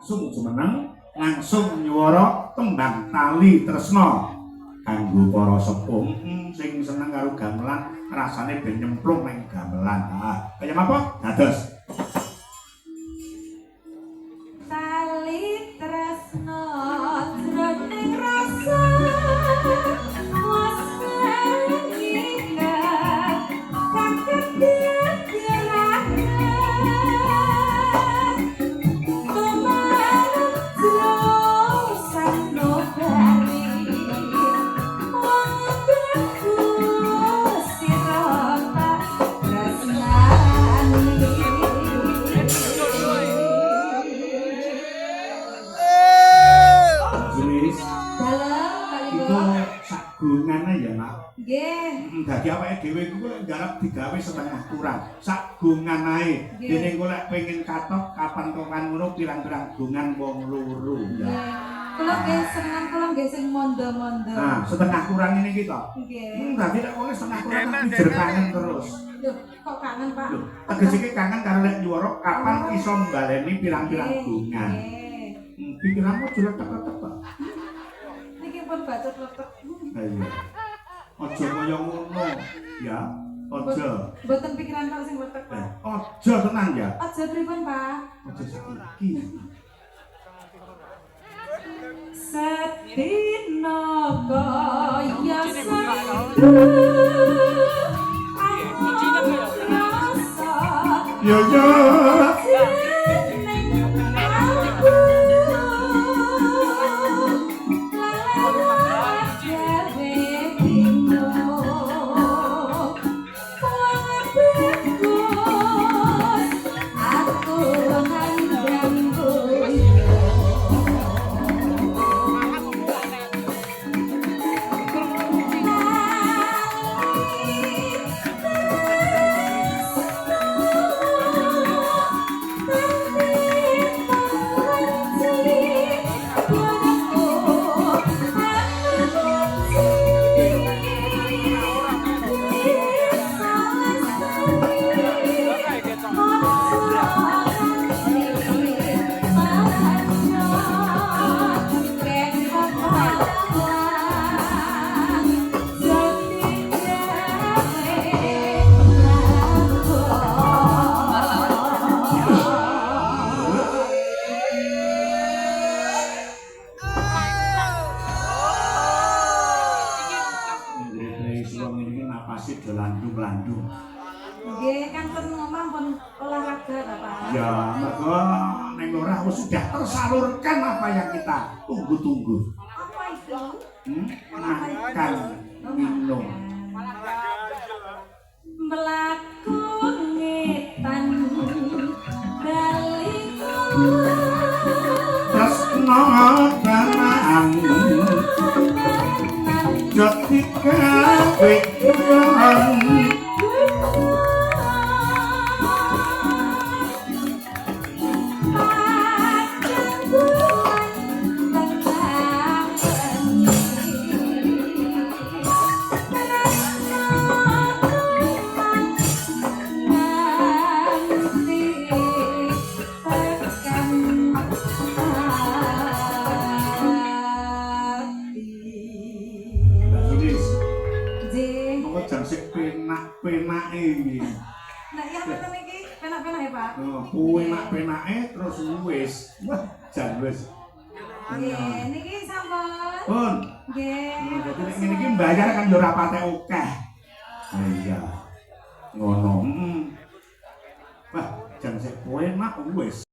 langsung jumeneng langsung nyuwara tembang tali tresna kanggo para sepuh sing seneng karo gamelan rasane ben nyemplung ning gamelan. Kaya apa? Dados tali tresna jroning rasa nggih. Dadi awake dhewe iku lek garap digawe setengah kurang. Sak gongan ae. Dene engko lek pengen katok kapan tokan ngono pirang-pirang gongan wong loro ya. Kula nggih seneng kula nggih sing mondo-mondo. Nah, setengah kurang ini kita. Nggih. Dadi lek wong setengah kurang pijer kangen terus. Lho, kok kangen, Pak? Tegese kangen karo lek nyuwara kapan iso mbaleni pirang-pirang gongan. Pikiranmu jule tek-tek. Niki pun bacot-letek. Iya. Aja kaya ngono, ya. Aja. Mboten pikiran kok sing wetek, Pak. Aja tenan ya. Aja pripun, Pak? Aja saiki. Sedina kaya ya ya. Ya, mergo ning ora sudah tersalurkan apa yang kita tunggu-tunggu. Apa itu? Makan, minum. Melaku ngetan baliku tresna danang jati kabeh penake iki. Nah, iya ngoten iki penak-penake, Pak. Kuwi enak penake terus wis. Wah, jan wis. Nggih, niki sampun. Pun. Nggih. Dadi nek ngene iki mbayar kan yo ora pate akeh. Iya. Ngono. Wah, jan sik kowe enak wis.